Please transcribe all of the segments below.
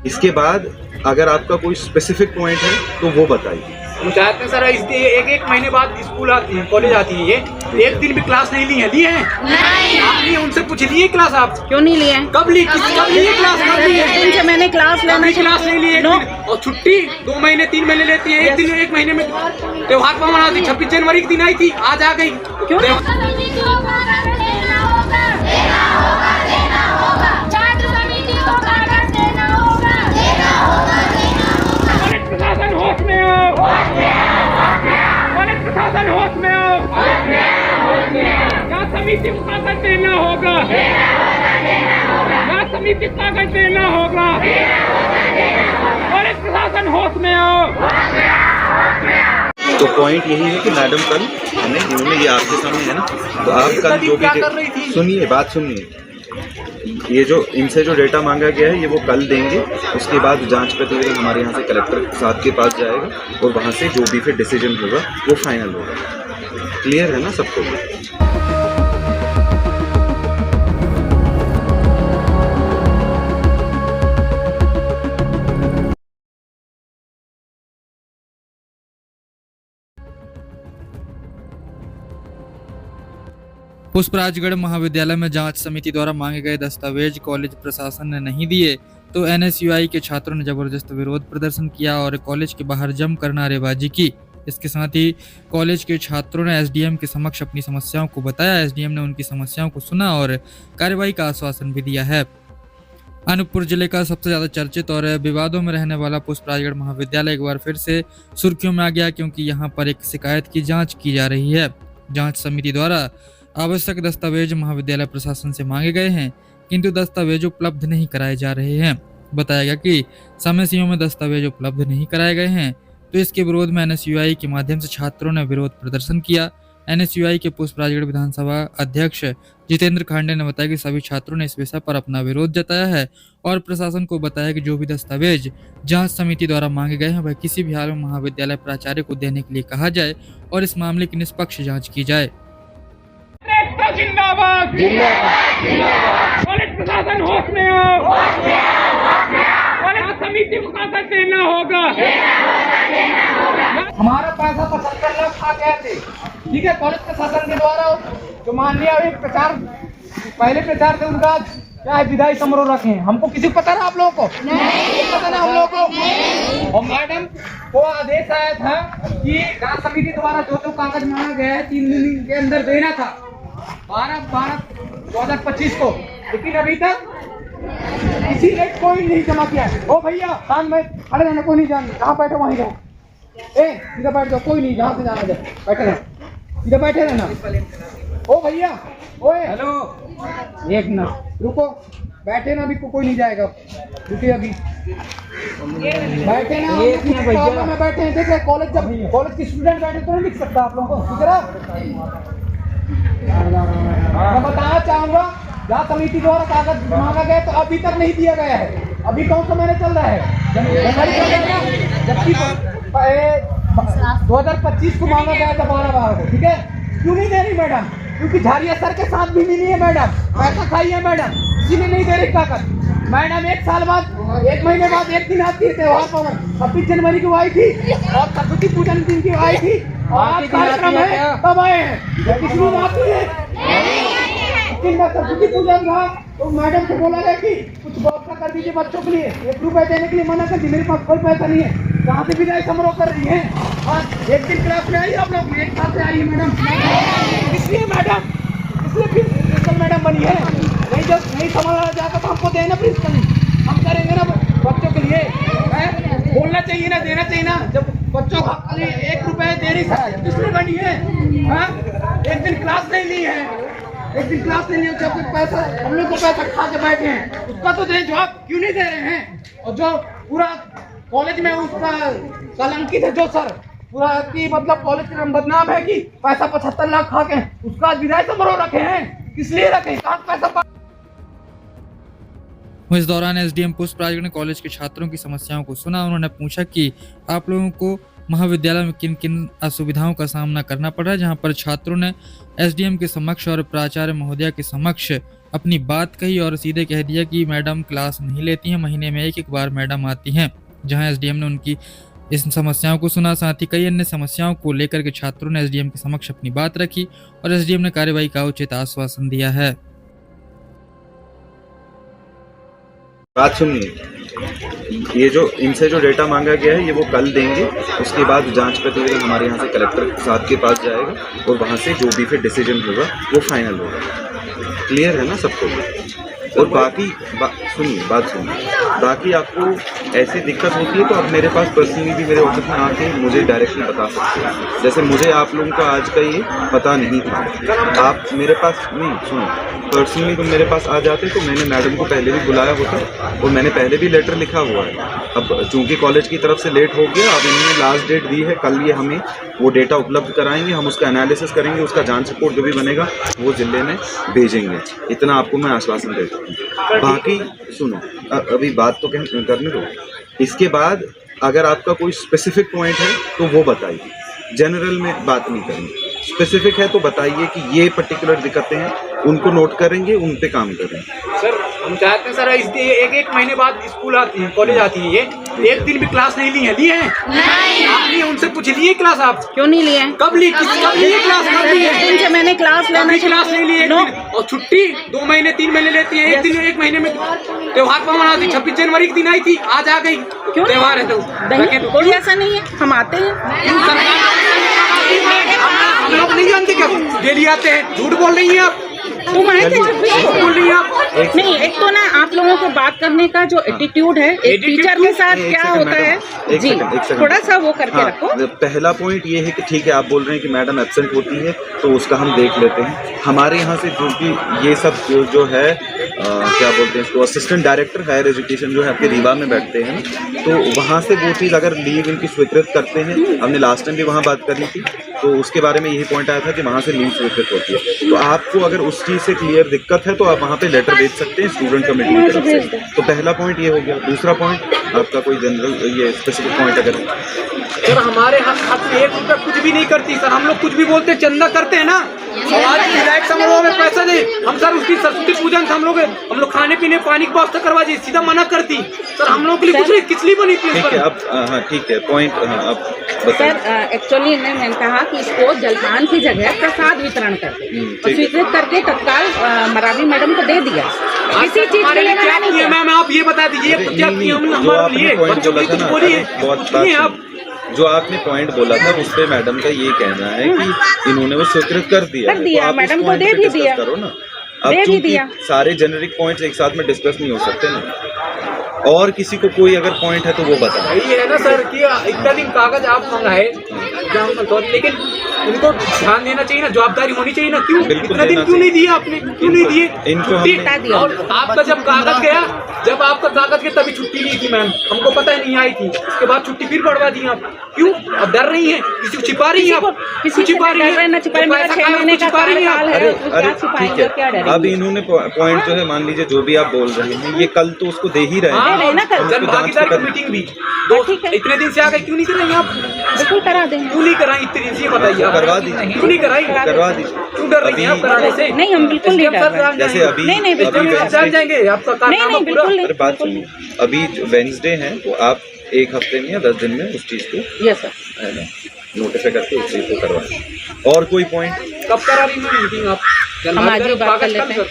इसके बाद अगर आपका कोई स्पेसिफिक पॉइंट है तो वो बताइए। हम चाहते हैं सर, इसके एक महीने बाद स्कूल आती है, कॉलेज आती है, ये एक दिन भी क्लास नहीं ली है। लिए हैं? नहीं। आपने उनसे पूछ लिए क्लास? आप क्यों नहीं लिए? कब ली क्लास? कब ली है? दिन से मैंने क्लास लेना क्लास नहीं ली है। और छुट्टी 2 महीने 3 महीने लेती है, एक महीने में त्योहार पर मनाती। 26 जनवरी के दिन आई थी, आज आ गई। क्यों? होश में आओ, पुलिस प्रशासन होश में आओ। क्या समिति को कागज देना होगा? क्या समिति को कागज देना होगा? पुलिस प्रशासन होश में आओ। तो पॉइंट यही है कि मैडम कल हमें इन्होंने, ये आपके सामने है ना, तो आप कल जो भी सुनिए, बात सुनिए, ये जो इनसे जो डेटा मांगा गया है ये वो कल देंगे। उसके बाद जांच प्रतिवेदन हमारे यहाँ से कलेक्टर साहब के पास जाएगा और वहाँ से जो भी फिर डिसीजन होगा वो फाइनल होगा। क्लियर है ना सबको? पुष्पराजगढ़ महाविद्यालय में जांच समिति द्वारा मांगे गए दस्तावेज कॉलेज प्रशासन ने नहीं दिए तो एनएसयूआई के छात्रों ने जबरदस्त विरोध प्रदर्शन किया और कॉलेज के बाहर जमकर नारेबाजी की। इसके साथ ही कॉलेज के छात्रों ने एसडीएम के समक्ष अपनी समस्याओं को बताया। एसडीएम ने उनकी समस्याओं को सुना और कार्रवाई का आश्वासन भी दिया है। अनूपपुर जिले का सबसे ज्यादा चर्चित और विवादों में रहने वाला पुष्पराजगढ़ महाविद्यालय एक बार फिर से सुर्खियों में आ गया, क्योंकि यहाँ पर एक शिकायत की जाँच की जा रही है। जाँच समिति द्वारा आवश्यक दस्तावेज महाविद्यालय प्रशासन से मांगे गए हैं, किंतु दस्तावेज उपलब्ध नहीं कराए जा रहे हैं। बताया गया कि समय सीमा में दस्तावेज उपलब्ध नहीं कराए गए हैं, तो इसके विरोध में एनएसयूआई के माध्यम से छात्रों ने विरोध प्रदर्शन किया। एनएसयूआई के पुष्पराजगढ़ विधानसभा अध्यक्ष जितेंद्र खांडे ने बताया कि सभी छात्रों ने इस विषय पर अपना विरोध जताया है और प्रशासन को बताया कि जो भी दस्तावेज जांच समिति द्वारा मांगे गए हैं वह किसी भी हाल में महाविद्यालय प्राचार्य को देने के लिए कहा जाए और इस मामले की निष्पक्ष जाँच की जाए। जिंदाबाद, पुलिस प्रशासन होश में आओ। पुलिस समिति को कागज देना होगा। हमारा पैसा 75 लाख खा गए थे, ठीक है, पुलिस प्रशासन के द्वारा। जो माननीय अभी पहले प्रचार थे उनका क्या है, विदाई समारोह रखे हैं। हमको किसी को पता ना, आप लोगों को नहीं पता ना, हम लोगों को। और मैडम को आदेश आया था कि जांच समिति द्वारा जो कागज मांगा गया है 3 दिन के अंदर देना था, 12/12/2025 को, लेकिन अभी तक किसी ने कोई नहीं जमा किया है। ओ भैया कान में खड़े रहना, कोई नहीं जाना, कहाँ बैठे वहीं रहो। इधर बैठ जाओ, कोई नहीं, जहाँ से जाना जाए बैठे रहो, इधर बैठे रहना। ओ भैया, ओए हेलो, एक मिनट रुको, बैठे ना, अभी कोई नहीं जाएगा, रुकिए अभी बैठे ना, में बैठे हैं। देख रहे कॉलेज, जब कॉलेज के स्टूडेंट बैठे तो नहीं लिख सकता आप लोगों को, ठीक है। मैं बताना चाहूंगा, जांच समिति द्वारा कागज मांगा गया तो अभी तक नहीं दिया गया है। अभी कौन सा महीने चल रहा है, जनवरी चल रहा है, जबकि 2025 को मांगा गया था 12/12 को, ठीक है। क्यों नहीं दे रही मैडम? क्योंकि झारिया सर के साथ भी मिली है मैडम, पैसा खाई है मैडम, इसीलिए नहीं दे रही कागज। मैडम 1 साल बाद, 1 महीने बाद एक दिन आती है त्योहार पर, 26 जनवरी को आई थी और सरस्वती पूजन दिन की आई थी, और आज कार्यक्रम है तब आए हैं। किसी दिन आती है, लेकिन मैं सरस्वती पूजन था तो मैडम से बोला गया कि कुछ व्यवस्था कर दीजिए बच्चों के लिए, 1 रुपए देने के लिए मना कर दी। मेरे पास कोई पैसा नहीं है, कहाँ से विदाई समारोह कर रही है। और एक दिन क्लास में आई आप लोग, एक साथ से आई है मैडम, इसलिए मैडम, इसलिए फिर प्रिंसिपल मैडम बनी है। नहीं, जब नहीं संभाला जाएगा तो हमको देना प्रिंसिपल, हम करेंगे ना बच्चों के लिए। बोलना चाहिए ना, देना चाहिए ना, जब बच्चों का 1 रुपए देरी इसलिए बनी है। एक दिन क्लास नहीं ली है, एक दिन क्लास नहीं ली, जब पैसा हम लोग को पैसा खा के बैठे हैं, उसका तो दे, जवाब क्यों नहीं दे रहे हैं। और जो पूरा कॉलेज में उसका कलंकित है, जो सर पूरा की मतलब कॉलेज का बदनाम है कि पैसा 75 लाख खा के, उसका विदाई समारोह रखे हैं, किस लिए रखे, कहाँ पैसा। इस दौरान एसडीएम पुष्पराजगढ़ ने कॉलेज के छात्रों की समस्याओं को सुना। उन्होंने पूछा कि आप लोगों को महाविद्यालय में किन किन असुविधाओं का सामना करना पड़ रहा है, जहां पर छात्रों ने एसडीएम के समक्ष और प्राचार्य महोदया के समक्ष अपनी बात कही और सीधे कह दिया कि मैडम क्लास नहीं लेती हैं, महीने में एक बार मैडम आती हैं। जहां एसडीएम ने उनकी इस समस्याओं को सुना, साथ ही कई अन्य समस्याओं को लेकर के छात्रों ने एसडीएम के समक्ष अपनी बात रखी और एसडीएम ने कार्यवाही का उचित आश्वासन दिया है। बात सुनिए, ये जो इनसे जो डेटा मांगा गया है ये वो कल देंगे। उसके बाद जांच प्रतिवेदन हमारे यहाँ से कलेक्टर साहब के पास जाएगा और वहाँ से जो भी फिर डिसीजन होगा वो फाइनल होगा। क्लियर है ना सबको? और बाकी सुनिए, बात सुनिए, बाकी आपको ऐसी दिक्कत होती है तो आप मेरे पास पर्सनली भी मेरे ऑफिस में आके मुझे डायरेक्टली बता सकते हैं। जैसे मुझे आप लोगों का आज का ये पता नहीं था, आप मेरे पास नहीं, सुनो, पर्सनली तुम मेरे पास आ जाते तो मैंने मैडम को पहले भी बुलाया होता और मैंने पहले भी लेटर लिखा हुआ है। अब चूंकि कॉलेज की तरफ से लेट हो गया, अब इन्होंने लास्ट डेट दी है, कल ये हमें वो डेटा उपलब्ध कराएंगे, हम उसका एनालिसिस करेंगे, उसका जांच रिपोर्ट जो भी बनेगा वो जिले में भेजेंगे। इतना आपको मैं आश्वासन देता हूँ। बाकी सुनो, अभी बात तो करने दो। इसके बाद अगर आपका कोई स्पेसिफिक पॉइंट है तो वो बताइए, जनरल में बात नहीं करनी। स्पेसिफिक है तो बताइए कि ये पर्टिकुलर दिक्कतें हैं, उनको नोट करेंगे, उन पे काम करेंगे। सर हम चाहते हैं सर, इसलिए एक महीने बाद स्कूल आती है, कॉलेज आती है, ये एक दिन भी क्लास नहीं ली है? लिए हैं? नहीं। आपने उनसे पूछ लिए क्लास? आप क्यों नहीं लिए? कब ली क्लास? कब ली? एक दिन से मैंने क्लास लेना, क्लास नहीं ली। और छुट्टी 2 महीने 3 महीने लेती है, एक महीने में त्योहार पर मनाती। 26 जनवरी के दिन आई थी, आज आ गई, त्योहार है तो कोई ऐसा नहीं है, हम आते हैं। हम लोग नहीं जानते क्या डेली आते हैं? झूठ बोल रही हैं आप। तुम आए थे 26 को? बोल रही हैं आप। नहीं, एक तो ना आप लोगों को बात करने का जो एटीट्यूड है, एक टीचर के साथ क्या होता है जी, थोड़ा सा वो करके रखो। पहला पॉइंट ये है कि ठीक है, आप बोल रहे हैं कि मैडम एब्सेंट होती है तो उसका हम देख लेते हैं। हमारे यहाँ से जो कि ये सब जो है क्या बोलते हैं इसको, असिस्टेंट डायरेक्टर हायर एजुकेशन जो है आपके रीवा में बैठते हैं, तो वहाँ से वो चीज़ अगर लीव इनकी स्वीकृत करते हैं, हमने लास्ट टाइम भी वहाँ बात करी थी तो उसके बारे में यही पॉइंट आया था कि वहाँ से लीव स्वीकृत होती है। तो आपको अगर उस चीज़ से क्लियर दिक्कत है तो आप वहाँ पे लेटर भेज सकते हैं स्टूडेंट कमेटी की तरफ से। तो पहला पॉइंट ये हो गया। दूसरा पॉइंट आपका कोई जनरल ये स्पेसिफिक पॉइंट अगर सर, हमारे हाथ में 1 रुपया कुछ भी नहीं करती सर। हम लोग कुछ भी बोलते चंदा करते हैं ना, हमारे विधायक समारोह में पैसा दे, हम सर उसकी सरस्वती पूजन हम लोग खाने पीने पानी की व्यवस्था करवा दी, सीधा मना करती सर। हम लोग के लिए कुछ नहीं, किस लिए बनी थी? ठीक है, अब हाँ ठीक है, पॉइंट अब सर एक्चुअली मैंने कहा कि इसको जलपान की जगह प्रसाद वितरण करके और स्वीकृत करके तत्काल मरावी मैडम को दे दिया। किसी चीज के लिए मना नहीं किया। मैम आप ये बता दीजिए क्या हमारे लिए बच्चों की कुछ बोलिए, आप जो आपने पॉइंट बोला था उस पे मैडम का ये कहना है कि इन्होंने वो स्वीकृत कर दिया, मैडम को दे भी दिया, करो ना। अब चूंकि सारे जेनेरिक पॉइंट्स एक साथ में डिस्कस नहीं हो सकते ना, और किसी को कोई अगर पॉइंट है तो वो बताओ। ये है ना सर कि इतना दिन कागज आप मंगाए, लेकिन इनको ध्यान देना चाहिए ना, जवाबदारी होनी चाहिए ना। क्यों इतना दिन क्यों नहीं दिया आपने? क्यों नहीं दिए इनको? और आपका जब कागज गया, जब आपका कागज गया तभी छुट्टी ली थी मैम, हमको पता ही नहीं आई थी। उसके बाद छुट्टी फिर बढ़वा दी आप। क्यों? अब डर रही है, किसी को छिपा रही है आप, किसी छिपा रही है, छिपा रही है। अब इन्होंने पॉइंट जो है, मान लीजिए जो भी आप बोल रहे हैं, ये कल तो उसको दे ही रहे हैं। जन भागीदारी की मीटिंग भी इतने दिन से आ गए, क्यों नहीं कर रही आप? बिल्कुल करा देंगे। क्यों नहीं कराई इतने दिन से, बताइए? करवा दीजिए। क्यों नहीं कराई? करवा दीजिए। क्यों डर रही हैं आप कराने से? नहीं, हम बिल्कुल नहीं डर रहे हैं। जैसे अभी जान जाएंगे आपका कारनामा पूरा। अरे बात सुनिए, अभी वेडनेसडे है तो आप 1 हफ्ते में या 10 दिन में उस चीज़ को यस सर है ना नोटिफाई करके उस चीज़ को करवाएं। और कोई पॉइंट कब करा रही है मीटिंग आप? हम आज ही बात कर लेते हैं,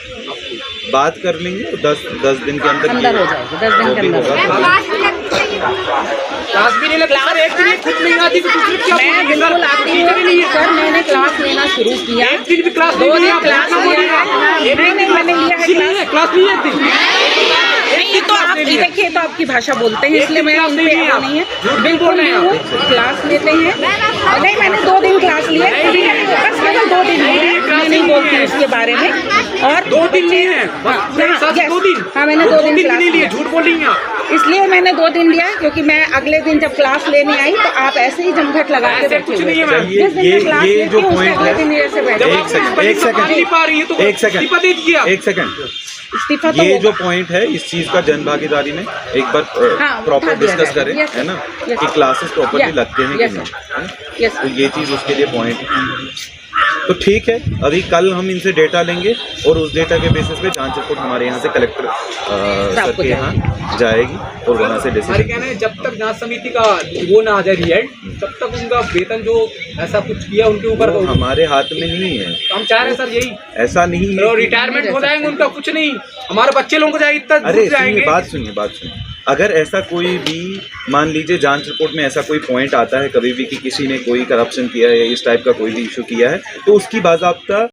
बात कर लेंगे तो 10 दिन के अंदर हो जाएगी। 10 दिन के अंदर क्लास भी नहीं लगता सर, एक दिन खुद नहीं आती तो दूसरी क्या? मैं बिल्कुल आती हूँ सर, मैंने क्लास लेना शुरू किया। एक दिन भी क्लास 2 दिन क्लास लिया है। नहीं मैंने लिया है क्लास नहीं है। नहीं तो आप देखिए, तो आपकी भाषा बोलते हैं इसलिए मैं उन पे आया नहीं है। बिल्कुल नहीं, क्लास लेते हैं। नहीं मैंने 2 दिन क्लास लिए, बस केवल 2 दिन लिए, मैं नहीं बोलती उसके बारे में। और 2 दिन लिए हैं? हाँ मैंने 2 दिन क्लास लिए। झूठ बोल रही हैं आप। इसलिए मैंने 2 दिन लिया क्योंकि मैं अगले दिन जब क्लास लेने आई तो आप ऐसे ही जमघट लगा के बैठे हुए। ये जो पॉइंट है, एक सेकंड एक सेकंड इस्तीफा तो ये होगा। जो पॉइंट है इस चीज का जन भागीदारी में एक बार हाँ, प्रॉपर उठा दिया डिस्कस जाएगा। करें, Yes, है ना, yes, कि क्लासेस प्रॉपरली Yeah. लगते हैं कि Yes, नहीं, है ना? यस तो ये चीज उसके लिए पॉइंट है। तो ठीक है, अभी कल हम इनसे डेटा लेंगे और उस डेटा के बेसिस पे जांच रिपोर्ट हमारे यहाँ से कलेक्टर सर को के यहाँ जाएगी और वहाँ से हमारी डिसीजन। कहना है जब तक जांच समिति का वो ना आ जाए रिजल्ट, तब तक उनका वेतन जो ऐसा कुछ किया उनके ऊपर वो हमारे हाथ में नहीं है, हम चाह रहे हैं सर यही ऐसा नहीं है तो कि- रिटायरमेंट हो जाएंगे उनका कुछ नहीं, हमारे बच्चे लोगों को जाएगी इतना अरे दूर जाएंगे। सुनिए बात सुनिए, अगर ऐसा कोई भी मान लीजिए जांच रिपोर्ट में ऐसा कोई पॉइंट आता है कभी भी कि किसी ने कोई करप्शन किया है या इस टाइप का कोई भी इशू किया है, तो उसकी बाज़ाब्ता